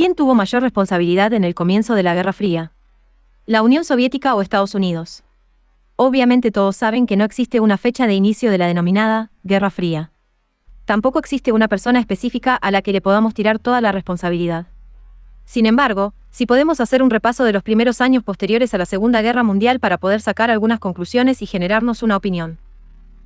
¿Quién tuvo mayor responsabilidad en el comienzo de la Guerra Fría? ¿La Unión Soviética o Estados Unidos? Obviamente todos saben que no existe una fecha de inicio de la denominada Guerra Fría. Tampoco existe una persona específica a la que le podamos tirar toda la responsabilidad. Sin embargo, si podemos hacer un repaso de los primeros años posteriores a la Segunda Guerra Mundial para poder sacar algunas conclusiones y generarnos una opinión.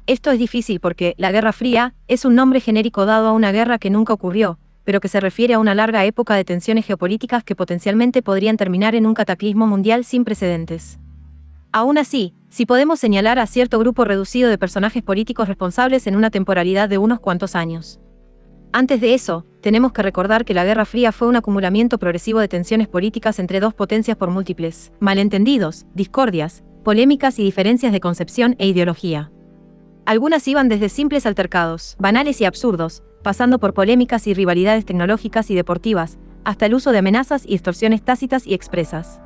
Esto es difícil porque la Guerra Fría es un nombre genérico dado a una guerra que nunca ocurrió, pero que se refiere a una larga época de tensiones geopolíticas que potencialmente podrían terminar en un cataclismo mundial sin precedentes. Aún así, sí podemos señalar a cierto grupo reducido de personajes políticos responsables en una temporalidad de unos cuantos años. Antes de eso, tenemos que recordar que la Guerra Fría fue un acumulamiento progresivo de tensiones políticas entre dos potencias por múltiples malentendidos, discordias, polémicas y diferencias de concepción e ideología. Algunas iban desde simples altercados, banales y absurdos, pasando por polémicas y rivalidades tecnológicas y deportivas, hasta el uso de amenazas y extorsiones tácitas y expresas.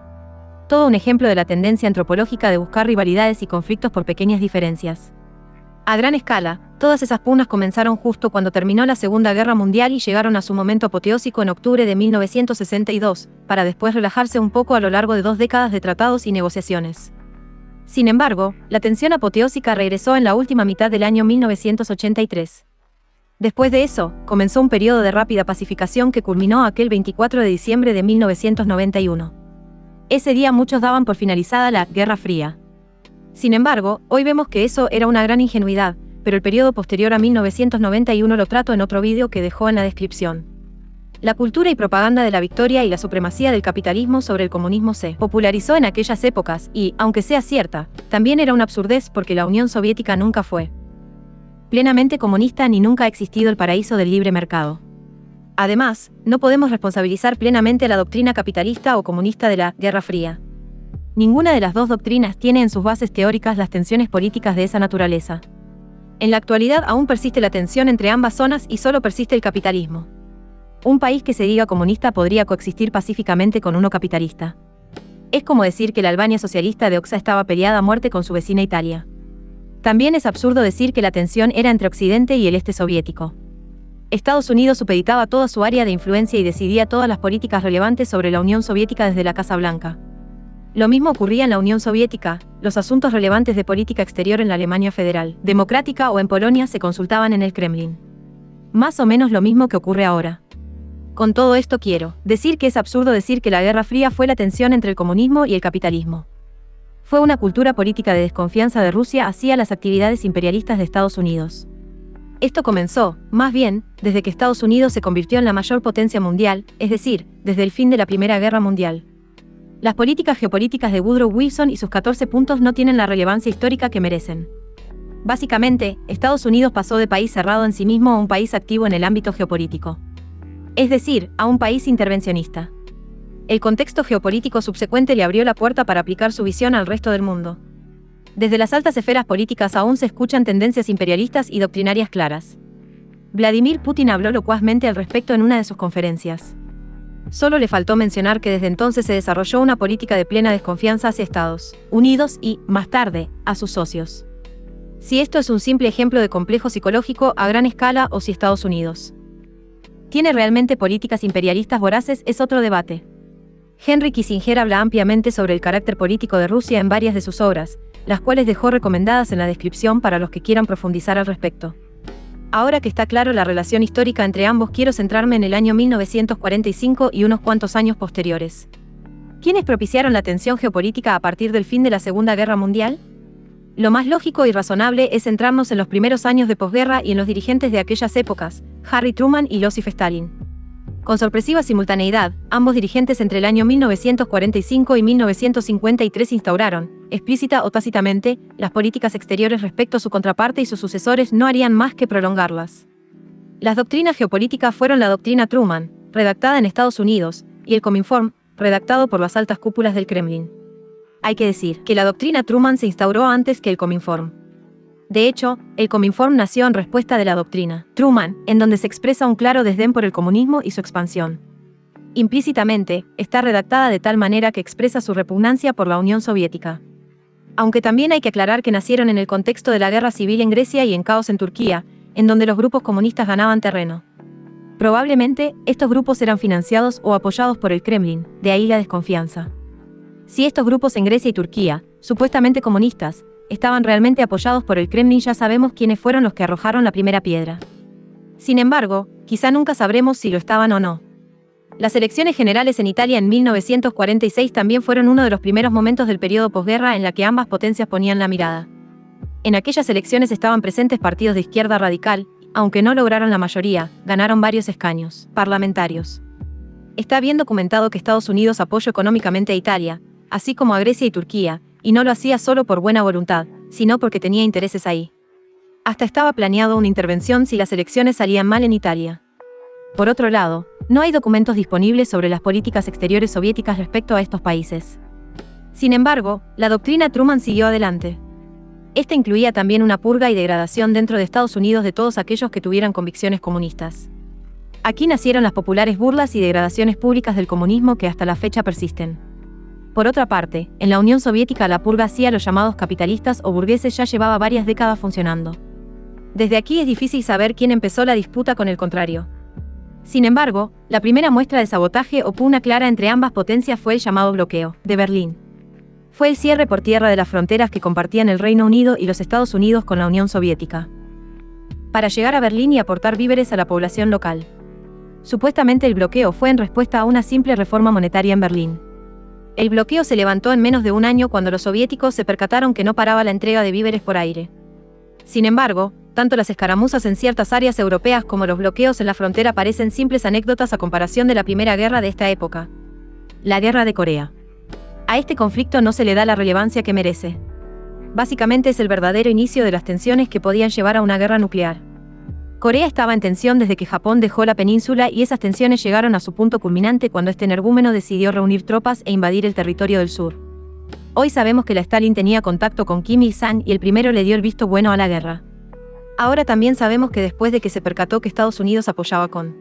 Todo un ejemplo de la tendencia antropológica de buscar rivalidades y conflictos por pequeñas diferencias. A gran escala, todas esas pugnas comenzaron justo cuando terminó la Segunda Guerra Mundial y llegaron a su momento apoteósico en octubre de 1962, para después relajarse un poco a lo largo de 2 décadas de tratados y negociaciones. Sin embargo, la tensión apoteósica regresó en la última mitad del año 1983. Después de eso, comenzó un periodo de rápida pacificación que culminó aquel 24 de diciembre de 1991. Ese día muchos daban por finalizada la Guerra Fría. Sin embargo, hoy vemos que eso era una gran ingenuidad, pero el periodo posterior a 1991 lo trato en otro vídeo que dejó en la descripción. La cultura y propaganda de la victoria y la supremacía del capitalismo sobre el comunismo se popularizó en aquellas épocas y, aunque sea cierta, también era una absurdez porque la Unión Soviética nunca fue plenamente comunista ni nunca ha existido el paraíso del libre mercado. Además, no podemos responsabilizar plenamente a la doctrina capitalista o comunista de la Guerra Fría. Ninguna de las dos doctrinas tiene en sus bases teóricas las tensiones políticas de esa naturaleza. En la actualidad aún persiste la tensión entre ambas zonas y solo persiste el capitalismo. Un país que se diga comunista podría coexistir pacíficamente con uno capitalista. Es como decir que la Albania socialista de Oxa estaba peleada a muerte con su vecina Italia. También es absurdo decir que la tensión era entre Occidente y el este soviético. Estados Unidos supeditaba toda su área de influencia y decidía todas las políticas relevantes sobre la Unión Soviética desde la Casa Blanca. Lo mismo ocurría en la Unión Soviética, los asuntos relevantes de política exterior en la Alemania Federal, Democrática o en Polonia se consultaban en el Kremlin. Más o menos lo mismo que ocurre ahora. Con todo esto quiero decir que es absurdo decir que la Guerra Fría fue la tensión entre el comunismo y el capitalismo. Fue una cultura política de desconfianza de Rusia hacia las actividades imperialistas de Estados Unidos. Esto comenzó, más bien, desde que Estados Unidos se convirtió en la mayor potencia mundial, es decir, desde el fin de la Primera Guerra Mundial. Las políticas geopolíticas de Woodrow Wilson y sus 14 puntos no tienen la relevancia histórica que merecen. Básicamente, Estados Unidos pasó de país cerrado en sí mismo a un país activo en el ámbito geopolítico. Es decir, a un país intervencionista. El contexto geopolítico subsecuente le abrió la puerta para aplicar su visión al resto del mundo. Desde las altas esferas políticas aún se escuchan tendencias imperialistas y doctrinarias claras. Vladimir Putin habló locuazmente al respecto en una de sus conferencias. Solo le faltó mencionar que desde entonces se desarrolló una política de plena desconfianza hacia Estados Unidos y, más tarde, a sus socios. Si esto es un simple ejemplo de complejo psicológico a gran escala o si Estados Unidos ¿tiene realmente políticas imperialistas voraces? Es otro debate. Henry Kissinger habla ampliamente sobre el carácter político de Rusia en varias de sus obras, las cuales dejó recomendadas en la descripción para los que quieran profundizar al respecto. Ahora que está claro la relación histórica entre ambos, quiero centrarme en el año 1945 y unos cuantos años posteriores. ¿Quiénes propiciaron la tensión geopolítica a partir del fin de la Segunda Guerra Mundial? Lo más lógico y razonable es centrarnos en los primeros años de posguerra y en los dirigentes de aquellas épocas, Harry Truman y Joseph Stalin. Con sorpresiva simultaneidad, ambos dirigentes entre el año 1945 y 1953 instauraron, explícita o tácitamente, las políticas exteriores respecto a su contraparte y sus sucesores no harían más que prolongarlas. Las doctrinas geopolíticas fueron la doctrina Truman, redactada en Estados Unidos, y el Cominform, redactado por las altas cúpulas del Kremlin. Hay que decir que la doctrina Truman se instauró antes que el Cominform. De hecho, el Cominform nació en respuesta de la doctrina Truman, en donde se expresa un claro desdén por el comunismo y su expansión. Implícitamente, está redactada de tal manera que expresa su repugnancia por la Unión Soviética. Aunque también hay que aclarar que nacieron en el contexto de la guerra civil en Grecia y en caos en Turquía, en donde los grupos comunistas ganaban terreno. Probablemente, estos grupos eran financiados o apoyados por el Kremlin, de ahí la desconfianza. Si estos grupos en Grecia y Turquía, supuestamente comunistas, estaban realmente apoyados por el Kremlin, ya sabemos quiénes fueron los que arrojaron la primera piedra. Sin embargo, quizá nunca sabremos si lo estaban o no. Las elecciones generales en Italia en 1946 también fueron uno de los primeros momentos del periodo posguerra en la que ambas potencias ponían la mirada. En aquellas elecciones estaban presentes partidos de izquierda radical, aunque no lograron la mayoría, ganaron varios escaños parlamentarios. Está bien documentado que Estados Unidos apoyó económicamente a Italia, así como a Grecia y Turquía, y no lo hacía solo por buena voluntad, sino porque tenía intereses ahí. Hasta estaba planeado una intervención si las elecciones salían mal en Italia. Por otro lado, no hay documentos disponibles sobre las políticas exteriores soviéticas respecto a estos países. Sin embargo, la doctrina Truman siguió adelante. Esta incluía también una purga y degradación dentro de Estados Unidos de todos aquellos que tuvieran convicciones comunistas. Aquí nacieron las populares burlas y degradaciones públicas del comunismo que hasta la fecha persisten. Por otra parte, en la Unión Soviética la purga hacia los llamados capitalistas o burgueses ya llevaba varias décadas funcionando. Desde aquí es difícil saber quién empezó la disputa con el contrario. Sin embargo, la primera muestra de sabotaje o pugna clara entre ambas potencias fue el llamado bloqueo de Berlín. Fue el cierre por tierra de las fronteras que compartían el Reino Unido y los Estados Unidos con la Unión Soviética, para llegar a Berlín y aportar víveres a la población local. Supuestamente el bloqueo fue en respuesta a una simple reforma monetaria en Berlín. El bloqueo se levantó en menos de un año cuando los soviéticos se percataron que no paraba la entrega de víveres por aire. Sin embargo, tanto las escaramuzas en ciertas áreas europeas como los bloqueos en la frontera parecen simples anécdotas a comparación de la primera guerra de esta época, la Guerra de Corea. A este conflicto no se le da la relevancia que merece. Básicamente es el verdadero inicio de las tensiones que podían llevar a una guerra nuclear. Corea estaba en tensión desde que Japón dejó la península y esas tensiones llegaron a su punto culminante cuando este energúmeno decidió reunir tropas e invadir el territorio del sur. Hoy sabemos que la Stalin tenía contacto con Kim Il-sung y el primero le dio el visto bueno a la guerra. Ahora también sabemos que después de que se percató que Estados Unidos apoyaba con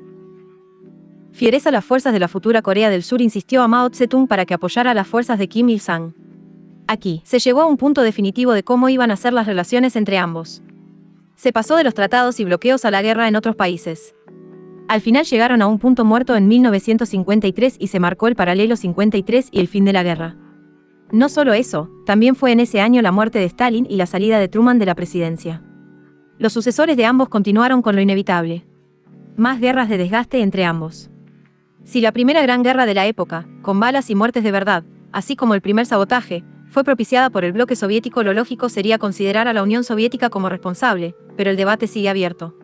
fiereza las fuerzas de la futura Corea del Sur, insistió a Mao Zedong para que apoyara a las fuerzas de Kim Il-sung. Aquí, se llegó a un punto definitivo de cómo iban a ser las relaciones entre ambos. Se pasó de los tratados y bloqueos a la guerra en otros países. Al final llegaron a un punto muerto en 1953 y se marcó el paralelo 53 y el fin de la guerra. No solo eso, también fue en ese año la muerte de Stalin y la salida de Truman de la presidencia. Los sucesores de ambos continuaron con lo inevitable. Más guerras de desgaste entre ambos. Si la primera gran guerra de la época, con balas y muertes de verdad, así como el primer sabotaje, fue propiciada por el bloque soviético, lo lógico sería considerar a la Unión Soviética como responsable, pero el debate sigue abierto.